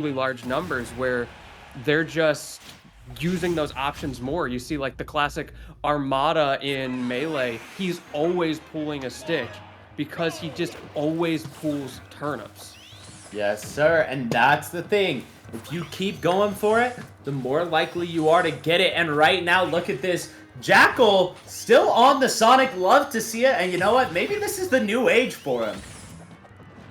large numbers where they're just using those options more. You see like the classic Armada in Melee, he's always pulling a stick because he just always pulls turnips. Yes, sir, and that's the thing. If you keep going for it, the more likely you are to get it. And right now, look at this. Jakal still on the Sonic. Love to see it. And you know what? Maybe this is the new age for him.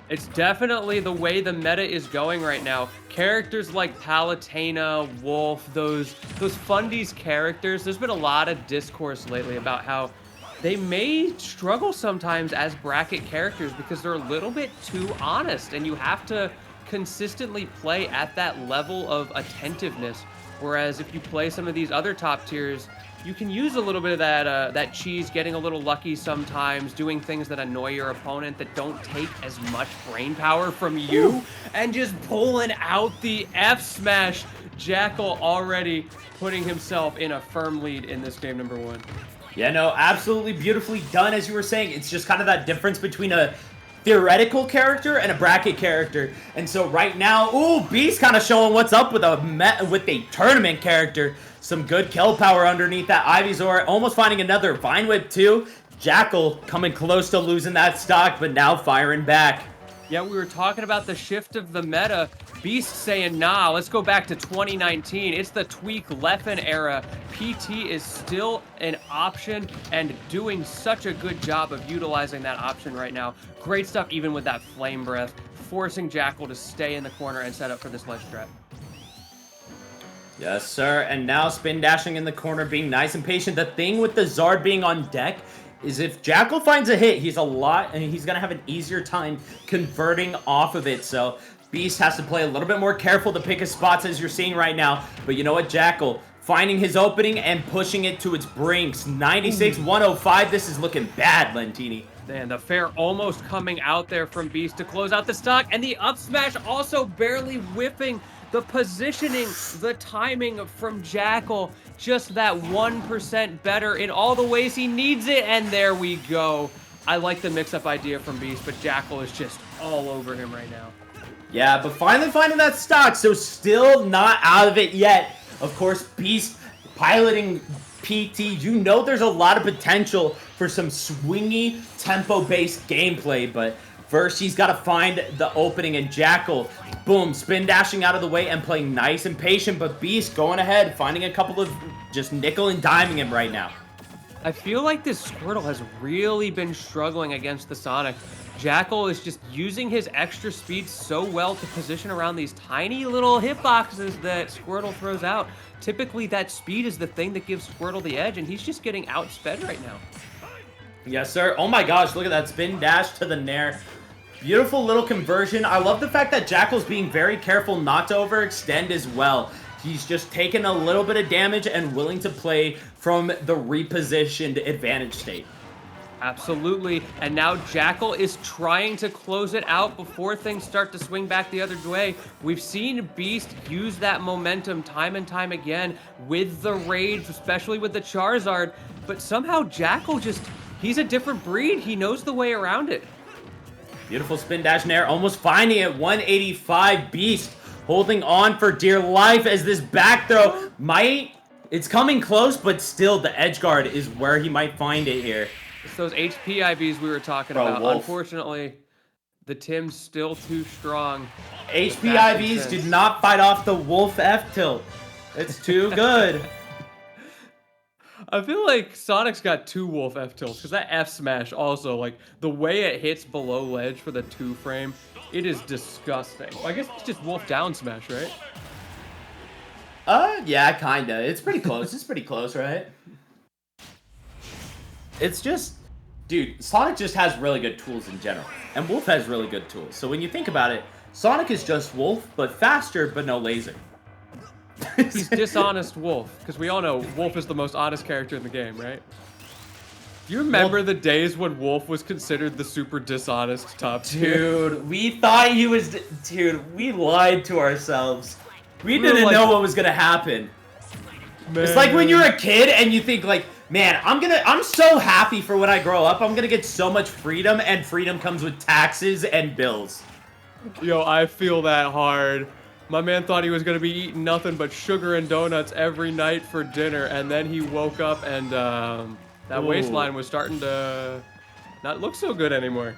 It's definitely the way the meta is going right now. Characters like Palutena, Wolf, those Fundies characters, there's been a lot of discourse lately about how they may struggle sometimes as bracket characters because they're a little bit too honest, and you have to consistently play at that level of attentiveness. Whereas if you play some of these other top tiers, you can use a little bit of that cheese, getting a little lucky sometimes, doing things that annoy your opponent that don't take as much brain power from you, and just pulling out the F smash. Jakal already putting himself in a firm lead in this game number 1. Yeah, no, absolutely beautifully done, as you were saying. It's just kind of that difference between a theoretical character and a bracket character. And so right now, ooh, Beast kind of showing what's up with a tournament character. Some good kill power underneath that Ivysaur. Almost finding another Vine Whip too. Jakal coming close to losing that stock, but now firing back. Yeah, we were talking about the shift of the meta. Beast saying, nah, let's go back to 2019. It's the Tweak Leffen era. PT is still an option and doing such a good job of utilizing that option right now. Great stuff even with that Flame Breath, forcing Jakal to stay in the corner and set up for this ledge trap. Yes, sir. And now spin dashing in the corner, being nice and patient. The thing with the Zard being on deck is if Jakal finds a hit, he's gonna have an easier time converting off of it. So Beast has to play a little bit more careful to pick his spots, as you're seeing right now. But you know what, Jakal finding his opening and pushing it to its brinks. 96-105. This is looking bad, Lentini. And the fair almost coming out there from Beast to close out the stock, and the up smash also barely whiffing. The positioning, the timing from Jakal, just that 1% better in all the ways he needs it, and there we go. I like the mix-up idea from Beast, but Jakal is just all over him right now. Yeah, but finally finding that stock, so still not out of it yet. Of course, Beast piloting PT, you know there's a lot of potential for some swingy, tempo-based gameplay, but first he's got to find the opening, and Jakal, boom, spin dashing out of the way and playing nice and patient, but Beast going ahead, finding a couple of just nickel and diming him right now. I feel like this Squirtle has really been struggling against the Sonic. Jakal is just using his extra speed so well to position around these tiny little hitboxes that Squirtle throws out. Typically, that speed is the thing that gives Squirtle the edge, and he's just getting outsped right now. Yes, sir. Oh my gosh, look at that spin dash to the Nair. Beautiful little conversion. I love the fact that Jakal's being very careful not to overextend as well. He's just taking a little bit of damage and willing to play from the repositioned advantage state. Absolutely, and now Jakal is trying to close it out before things start to swing back the other way. We've seen Beast use that momentum time and time again with the Rage, especially with the Charizard, but somehow Jakal he's a different breed. He knows the way around it. Beautiful spin dash Nair, almost finding it, 185. Beast holding on for dear life as this back throw it's coming close, but still the edge guard is where he might find it here. It's those HP IVs we were talking about. Wolf. Unfortunately, the Tim's still too strong. HP IVs did not fight off the Wolf F tilt. It's too good. I feel like Sonic's got 2 Wolf F tilts, because that F smash also, like, the way it hits below ledge for the 2 frame, it is disgusting. Well, I guess it's just Wolf down smash, right? Yeah, kinda. It's pretty close. It's pretty close, right? It's just, dude, Sonic just has really good tools in general, and Wolf has really good tools. So when you think about it, Sonic is just Wolf, but faster, but no laser. He's dishonest Wolf, because we all know Wolf is the most honest character in the game, right? Do you remember the days when Wolf was considered the super dishonest top tier? Dude, we thought he was, dude, we lied to ourselves. We didn't know what was gonna happen. Man. It's like when you're a kid and you think like, man, I'm so happy for when I grow up. I'm gonna get so much freedom, and freedom comes with taxes and bills. Yo, I feel that hard. My man thought he was going to be eating nothing but sugar and donuts every night for dinner, and then he woke up and that waistline was starting to not look so good anymore.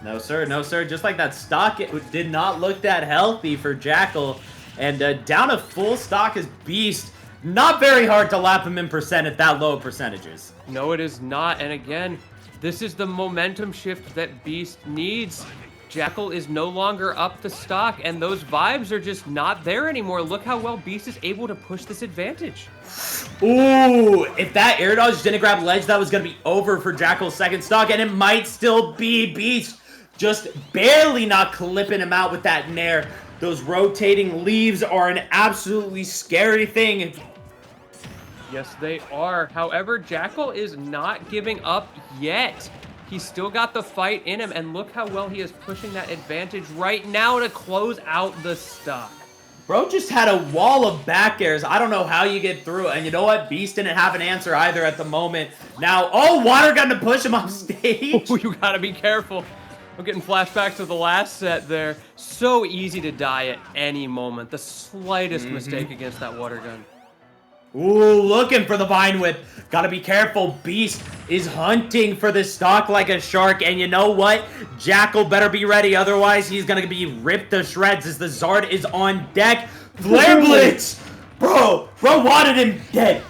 No, sir. No, sir. Just like that stock, it did not look that healthy for Jakal. And down a full stock is Beast. Not very hard to lap him in percent at that low percentages. No, it is not. And again, this is the momentum shift that Beast needs. Jakal is no longer up the stock, and those vibes are just not there anymore. Look how well Beast is able to push this advantage. Ooh, if that air dodge didn't grab ledge, that was going to be over for Jakal's second stock, and it might still be Beast just barely not clipping him out with that nair. Those rotating leaves are an absolutely scary thing. Yes, they are. However, Jakal is not giving up yet. He's still got the fight in him, and look how well he is pushing that advantage right now to close out the stock. Bro just had a wall of back airs. I don't know how you get through it. And you know what? Beast didn't have an answer either at the moment. Now, water gun to push him off stage. Oh, you gotta be careful. I'm getting flashbacks to the last set there. So easy to die at any moment. The slightest mistake against that water gun. Ooh, looking for the vine whip. Gotta be careful. Beast is hunting for this stock like a shark. And you know what? Jakal better be ready. Otherwise, he's gonna be ripped to shreds as the Zard is on deck. Flare Blitz! Bro wanted him dead.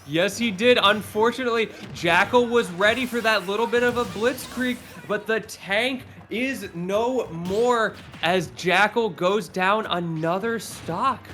Yes, he did. Unfortunately, Jakal was ready for that little bit of a blitzkrieg, but the tank is no more as Jakal goes down another stock.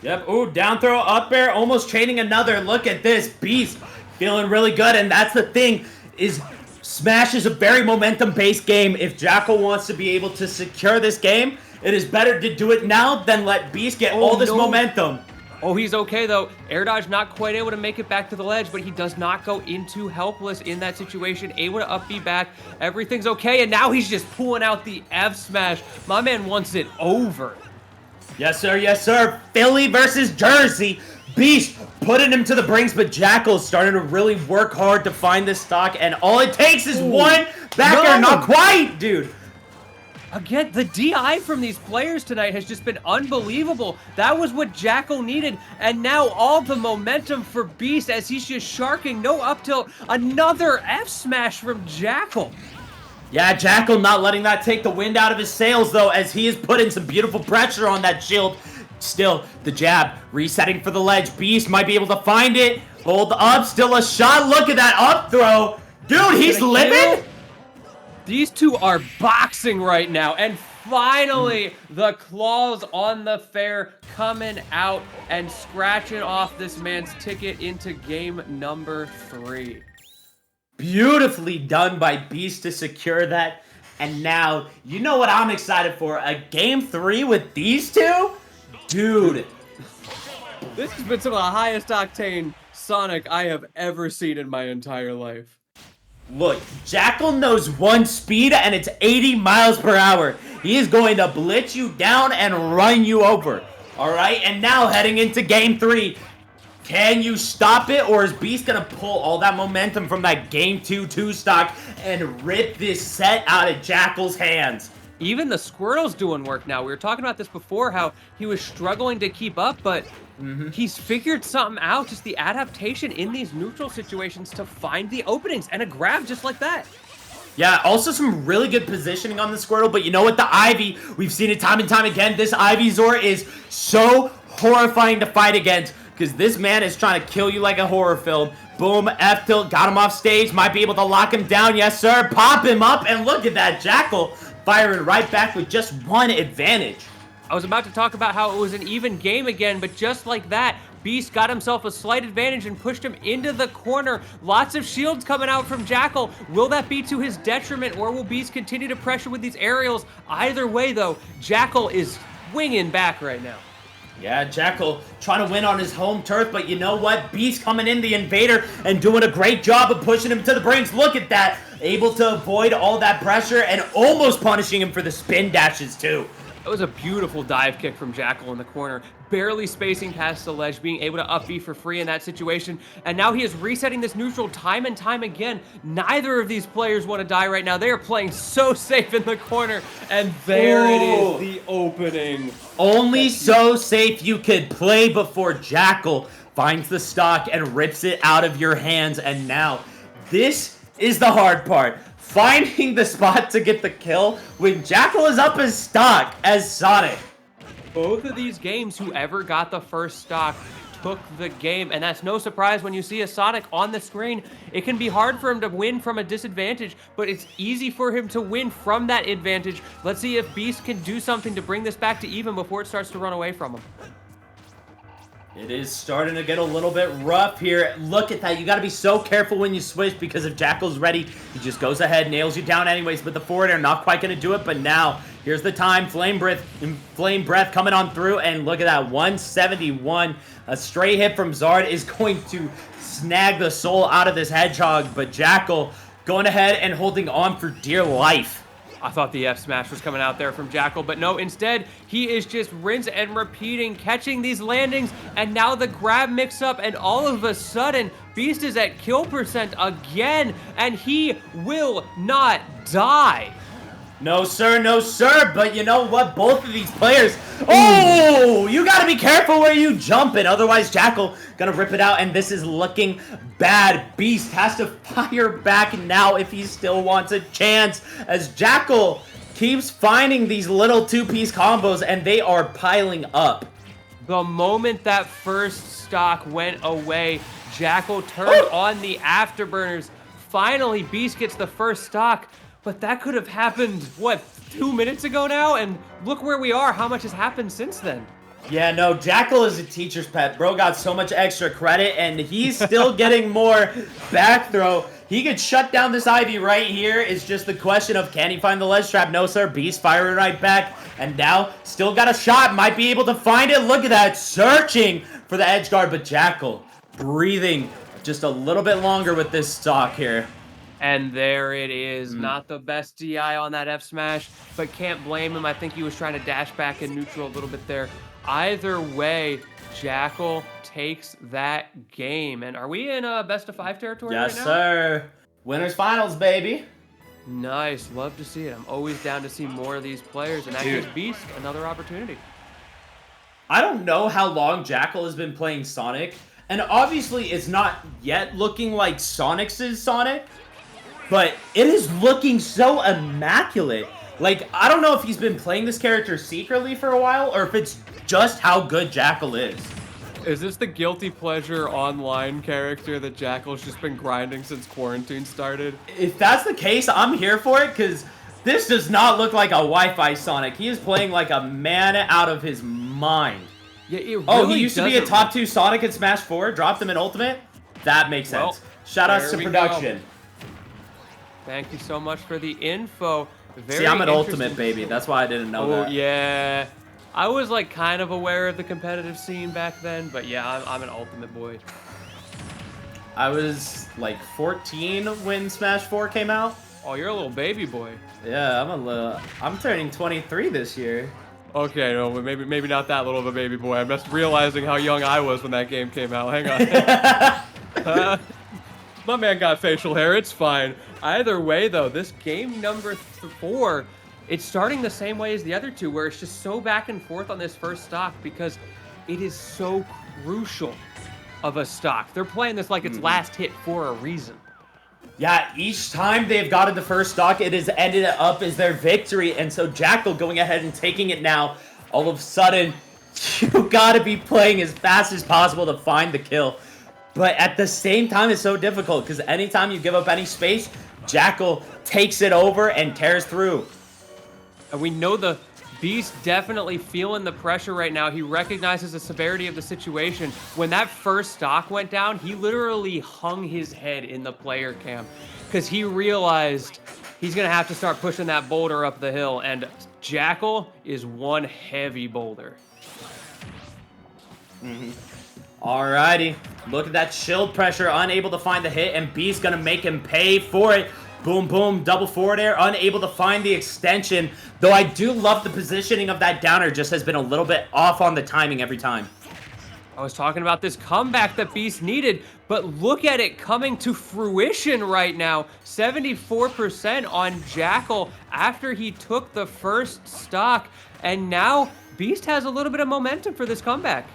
Yep, ooh, down throw, up air, almost chaining another. Look at this, Beast feeling really good, and that's the thing, is Smash is a very momentum-based game. If Jakal wants to be able to secure this game, it is better to do it now than let Beast get all this momentum. Oh, he's okay, though. Air dodge not quite able to make it back to the ledge, but he does not go into helpless in that situation. Able to up B back. Everything's okay, and now he's just pulling out the F smash. My man wants it over. Yes, sir. Yes, sir. Philly versus Jersey. Beast putting him to the brinks, but Jakal's starting to really work hard to find this stock, and all it takes is one back air. Not quite, dude. Again, the DI from these players tonight has just been unbelievable. That was what Jakal needed, and now all the momentum for Beast as he's just sharking. No up tilt. Another F smash from Jakal. Yeah, Jakal not letting that take the wind out of his sails, though, as he is putting some beautiful pressure on that shield. Still, the jab, resetting for the ledge. Beast might be able to find it. Hold up, still a shot. Look at that up throw. Dude, he's living? These two are boxing right now, and finally, the claws on the fair coming out and scratching off this man's ticket into game number 3. Beautifully done by Beast to secure that. And now, you know what I'm excited for? A game 3 with these two? Dude. This has been some of the highest octane Sonic I have ever seen in my entire life. Look, Jakal knows one speed, and it's 80 miles per hour. He is going to blitz you down and run you over. All right, and now heading into game 3. Can you stop it, or is Beast going to pull all that momentum from that game 2 stock and rip this set out of Jakal's hands? Even the Squirtle's doing work now. We were talking about this before, how he was struggling to keep up, but he's figured something out, just the adaptation in these neutral situations to find the openings, and a grab just like that. Yeah, also some really good positioning on the Squirtle, but you know what? The Ivy, we've seen it time and time again. This Ivysaur is so horrifying to fight against, because this man is trying to kill you like a horror film. Boom, F-tilt, got him off stage, might be able to lock him down. Yes, sir, pop him up, and look at that, Jakal firing right back with just one advantage. I was about to talk about how it was an even game again, but just like that, Beast got himself a slight advantage and pushed him into the corner. Lots of shields coming out from Jakal. Will that be to his detriment, or will Beast continue to pressure with these aerials? Either way, though, Jakal is swinging back right now. Yeah, Jakal trying to win on his home turf, but you know what? Beast coming in, the invader, and doing a great job of pushing him to the brinks. Look at that. Able to avoid all that pressure and almost punishing him for the spin dashes, too. That was a beautiful dive kick from Jakal in the corner, barely spacing past the ledge, being able to up B for free in that situation. And now he is resetting this neutral time and time again. Neither of these players want to die right now. They are playing so safe in the corner. And there it is, the opening. Only so safe you could play before Jakal finds the stock and rips it out of your hands. And now, this is the hard part. Finding the spot to get the kill when Jakal is up his stock as Sonic. Both of these games, whoever got the first stock took the game, and that's no surprise when you see a Sonic on the screen. It can be hard for him to win from a disadvantage, but it's easy for him to win from that advantage. Let's see if Beast can do something to bring this back to even before it starts to run away from him. It is starting to get a little bit rough here. Look at that. You got to be so careful when you switch because if Jakal's ready, he just goes ahead, nails you down anyways. But the forward air, not quite going to do it. But now, here's the time. Flame Breath coming on through. And look at that, 171. A stray hit from Zard is going to snag the soul out of this Hedgehog. But Jakal going ahead and holding on for dear life. I thought the F smash was coming out there from Jakal, but no, instead, he is just rinse and repeating, catching these landings, and now the grab mix up, and all of a sudden, Beast is at kill percent again, and he will not die. No, sir, but you know what? Both of these players... Oh! You gotta be careful where you jump it, otherwise Jakal gonna rip it out, and this is looking bad. Beast has to fire back now if he still wants a chance, as Jakal keeps finding these little two-piece combos, and they are piling up. The moment that first stock went away, Jakal turned on the afterburners. Finally, Beast gets the first stock. But that could have happened, what, 2 minutes ago now? And look where we are, how much has happened since then. Yeah, no, Jakal is a teacher's pet. Bro got so much extra credit, and he's still getting more back throw. He could shut down this Ivy right here. It's just the question of, can he find the ledge trap? No, sir. Beast firing right back. And now, still got a shot. Might be able to find it. Look at that. Searching for the edge guard, but Jakal breathing just a little bit longer with this stock here. And there it is. Not the best DI on that F smash, but can't blame him. I think he was trying to dash back in neutral a little bit there. Either way, Jakal takes that game. And are we in best of 5 territory right now? Yes, sir. Winners finals, baby. Nice. Love to see it. I'm always down to see more of these players. And that gives Beast another opportunity. I don't know how long Jakal has been playing Sonic. And obviously, it's not yet looking like Sonic's Sonic. But it is looking so immaculate. Like, I don't know if he's been playing this character secretly for a while, or if it's just how good Jakal is. Is this the guilty pleasure online character that Jakal's just been grinding since quarantine started? If that's the case, I'm here for it, because this does not look like a Wi-Fi Sonic. He is playing like a man out of his mind. Yeah, it really oh, he used to be a top 2 Sonic in Smash 4, dropped him in Ultimate? That makes sense. Shout outs to production. Thank you so much for the info. See, I'm an Ultimate, baby. That's why I didn't know that. Oh, yeah. I was, like, kind of aware of the competitive scene back then, but yeah, I'm an Ultimate boy. I was, like, 14 when Smash 4 came out. Oh, you're a little baby boy. Yeah, I'm turning 23 this year. Okay, no, maybe not that little of a baby boy. I'm just realizing how young I was when that game came out. Hang on. My man got facial hair, it's fine. Either way, though, this game number 4, it's starting the same way as the other two, where it's just so back and forth on this first stock because it is so crucial of a stock. They're playing this like it's last hit for a reason. Yeah, each time they've gotten the first stock, it has ended up as their victory, and so Jakal going ahead and taking it now. All of a sudden, you gotta be playing as fast as possible to find the kill. But at the same time, it's so difficult because anytime you give up any space, Jakal takes it over and tears through. And we know the Beast definitely feeling the pressure right now. He recognizes the severity of the situation. When that first stock went down, he literally hung his head in the player cam because he realized he's going to have to start pushing that boulder up the hill. And Jakal is one heavy boulder. Alrighty, look at that shield pressure, unable to find the hit, and Beast gonna make him pay for it. Boom, boom, double forward air, unable to find the extension. Though I do love the positioning of that downer, just has been a little bit off on the timing every time. I was talking about this comeback that Beast needed, but look at it coming to fruition right now. 74% on Jakal after he took the first stock, and now Beast has a little bit of momentum for this comeback.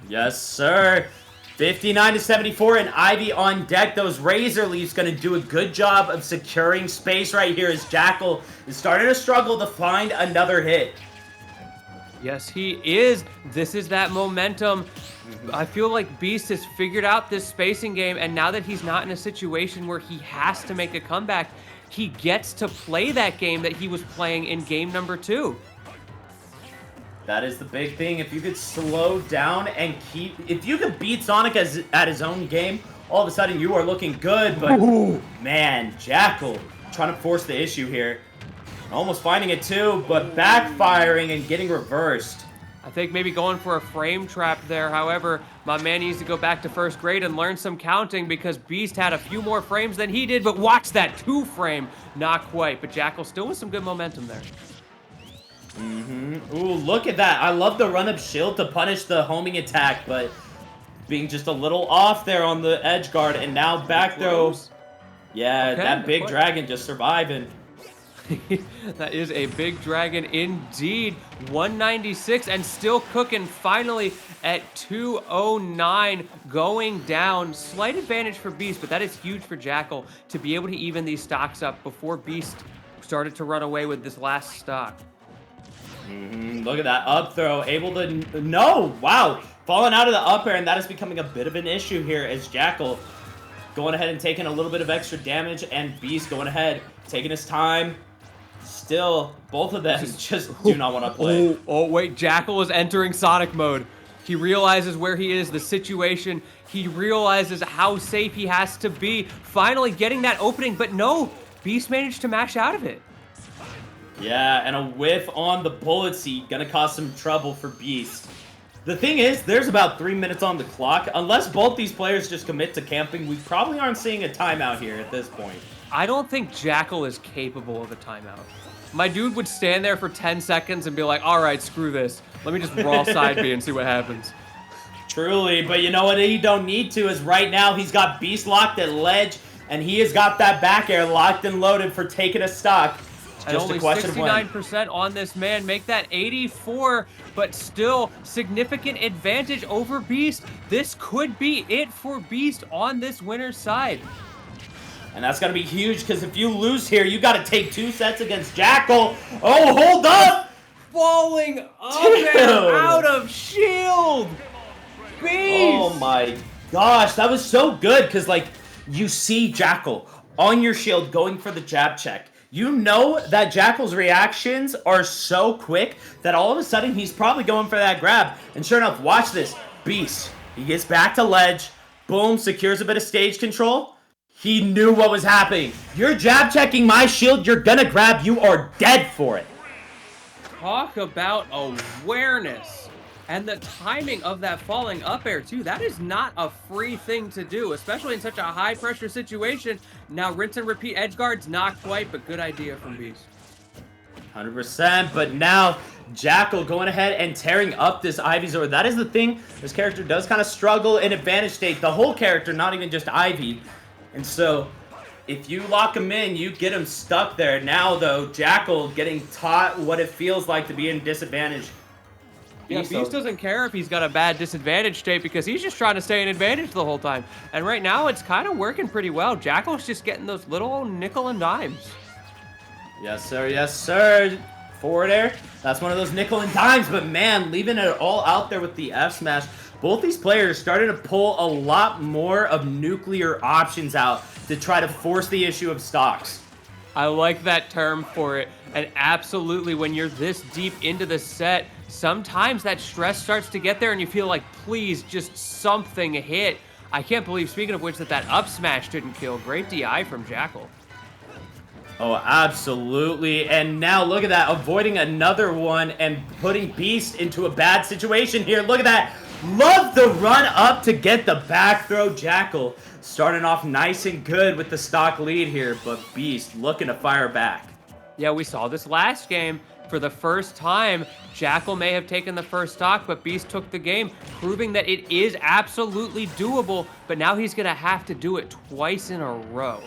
Yes, sir. 59 to 74, and Ivy on deck. Those Razor Leafs going to do a good job of securing space right here as Jakal is starting to struggle to find another hit. Yes, he is. This is that momentum. I feel like Beast has figured out this spacing game, and now that he's not in a situation where he has to make a comeback, he gets to play that game that he was playing in game number 2. That is the big thing. If you could slow down and if you could beat Sonic at his own game, all of a sudden you are looking good. But man, Jakal trying to force the issue here. Almost finding it too, but backfiring and getting reversed. I think maybe going for a frame trap there. However, my man needs to go back to first grade and learn some counting because Beast had a few more frames than he did, but watch that 2-frame. Not quite, but Jakal still with some good momentum there. Ooh, look at that. I love the run-up shield to punish the homing attack, but being just a little off there on the edge guard, and now back throw. Yeah, okay, that big dragon just surviving. That is a big dragon indeed. 196 and still cooking finally at 209 going down. Slight advantage for Beast, but that is huge for Jakal to be able to even these stocks up before Beast started to run away with this last stock. Look at that up throw. Able to... No! Wow! Falling out of the up air, and that is becoming a bit of an issue here as Jakal going ahead and taking a little bit of extra damage, and Beast going ahead, taking his time. Still, both of them just do not want to play. Oh, wait. Jakal is entering Sonic mode. He realizes where he is, the situation. He realizes how safe he has to be. Finally getting that opening, but no! Beast managed to mash out of it. Yeah, and a whiff on the bullet seat. Gonna cause some trouble for Beast. The thing is, there's about 3 minutes on the clock. Unless both these players just commit to camping, we probably aren't seeing a timeout here at this point. I don't think Jakal is capable of a timeout. My dude would stand there for 10 seconds and be like, all right, screw this. Let me just raw side B and see what happens. Truly, but you know what he don't need to is right now he's got Beast locked at ledge, and he has got that back air locked and loaded for taking a stock. And only 69% on this man. Make that 84, but still significant advantage over Beast. This could be it for Beast on this winner's side. And that's going to be huge because if you lose here, you got to take 2 sets against Jakal. Oh, hold up! Falling up and out of shield. Beast! Oh my gosh, that was so good because, like, you see Jakal on your shield going for the jab check. You know that Jakal's reactions are so quick that all of a sudden he's probably going for that grab. And sure enough, watch this. Beast, he gets back to ledge. Boom, secures a bit of stage control. He knew what was happening. You're jab checking my shield, you're gonna grab, you are dead for it. Talk about awareness. And the timing of that falling up air, too. That is not a free thing to do, especially in such a high-pressure situation. Now, rinse and repeat edge guards, not quite, but good idea from Beast. 100%, but now Jakal going ahead and tearing up this Ivy Zord. That is the thing. This character does kind of struggle in advantage state. The whole character, not even just Ivy. And so, if you lock him in, you get him stuck there. Now, though, Jakal getting taught what it feels like to be in disadvantage. Yeah, Beast doesn't care if he's got a bad disadvantage state because he's just trying to stay in advantage the whole time. And right now, it's kind of working pretty well. Jakal's just getting those little nickel and dimes. Yes, sir. Yes, sir. Forward air. That's one of those nickel and dimes. But, man, leaving it all out there with the F smash. Both these players starting to pull a lot more of nuclear options out to try to force the issue of stocks. I like that term for it. And absolutely, when you're this deep into the set, sometimes that stress starts to get there and you feel like, please, just something hit. I can't believe, speaking of which, that up smash didn't kill. Great DI from Jakal. Oh, absolutely. And now look at that, avoiding another one and putting Beast into a bad situation here. Look at that. Love the run up to get the back throw. Jakal starting off nice and good with the stock lead here, but Beast looking to fire back. Yeah, we saw this last game. For the first time, Jakal may have taken the first stock, but Beast took the game, proving that it is absolutely doable, but now he's going to have to do it twice in a row.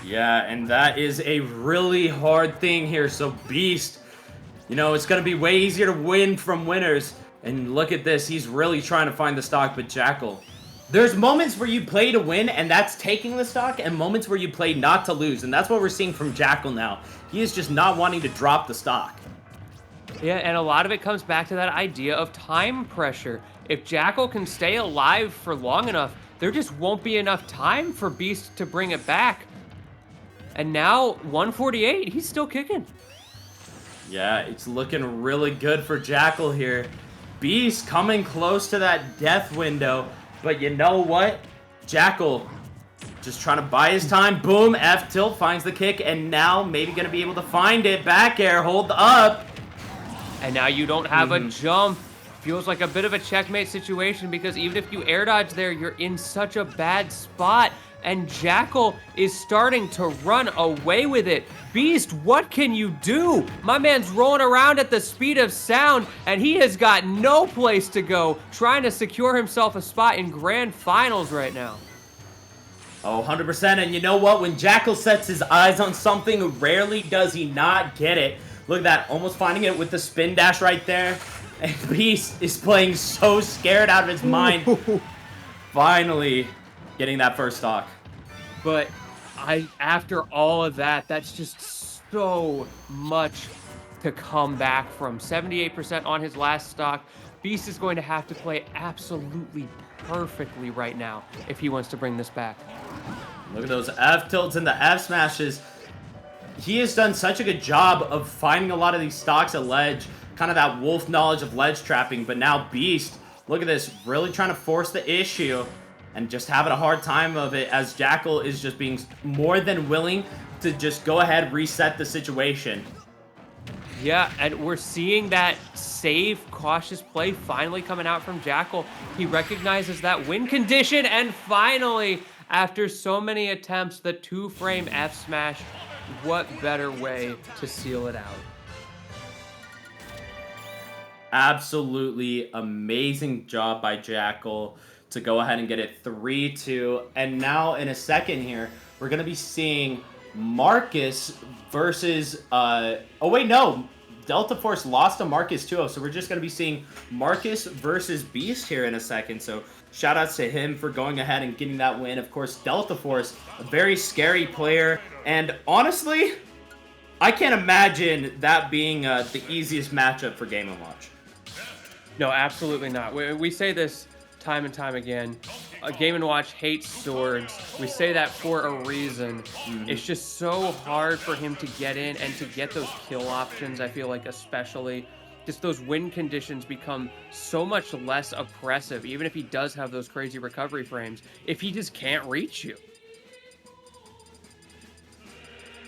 Yeah, and that is a really hard thing here. So Beast, you know, it's going to be way easier to win from winners. And look at this. He's really trying to find the stock, but Jakal. There's moments where you play to win, and that's taking the stock, and moments where you play not to lose. And that's what we're seeing from Jakal now. He is just not wanting to drop the stock. Yeah, and a lot of it comes back to that idea of time pressure. If Jakal can stay alive for long enough, there just won't be enough time for Beast to bring it back. And now, 148, he's still kicking. Yeah, it's looking really good for Jakal here. Beast coming close to that death window. But you know what? Jakal just trying to buy his time. Boom, F tilt finds the kick, and now maybe going to be able to find it. Back air, hold up. And now you don't have a jump. Feels like a bit of a checkmate situation because even if you air dodge there, you're in such a bad spot. And Jakal is starting to run away with it. Beast, what can you do? My man's rolling around at the speed of sound, and he has got no place to go, trying to secure himself a spot in grand finals right now. Oh, 100%. And you know what? When Jakal sets his eyes on something, rarely does he not get it. Look at that, almost finding it with the spin dash right there. And Beast is playing so scared out of his mind. Finally getting that first stock. But after all of that, that's just so much to come back from. 78% on his last stock. Beast is going to have to play absolutely perfectly right now if he wants to bring this back. Look at those F tilts and the F smashes. He has done such a good job of finding a lot of these stocks at ledge, kind of that wolf knowledge of ledge trapping, but now Beast, look at this, really trying to force the issue and just having a hard time of it as Jakal is just being more than willing to just go ahead, reset the situation. Yeah, and we're seeing that safe, cautious play finally coming out from Jakal. He recognizes that win condition, and finally, after so many attempts, the two-frame F smash. What better way to seal it out? Absolutely amazing job by Jakal to go ahead and get it 3-2. And now in a second here, we're going to be seeing Marcus versus... oh, wait, no. Delta Force lost to Marcus 2-0, so we're just going to be seeing Marcus versus Beast here in a second. So shout outs to him for going ahead and getting that win. Of course, Delta Force, a very scary player. And honestly, I can't imagine that being the easiest matchup for Game & Watch. No, absolutely not. We say this time and time again. Game & Watch hates swords. We say that for a reason. It's just so hard for him to get in and to get those kill options, I feel like, especially. Just those win conditions become so much less oppressive, even if he does have those crazy recovery frames, if he just can't reach you.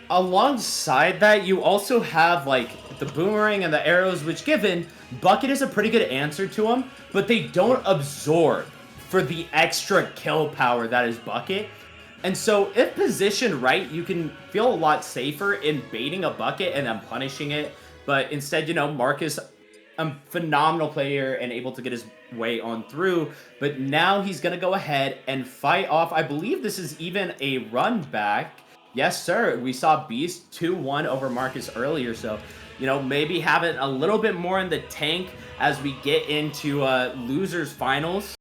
Alongside that, you also have, like, the boomerang and the arrows, which given, Bucket is a pretty good answer to them, but they don't absorb for the extra kill power that is Bucket. And so, if positioned right, you can feel a lot safer in baiting a Bucket and then punishing it. But instead, you know, Marcus, a phenomenal player and able to get his way on through. But now he's going to go ahead and fight off. I believe this is even a run back. Yes, sir. We saw Beast 2-1 over Marcus earlier. So, you know, maybe have it a little bit more in the tank as we get into losers finals.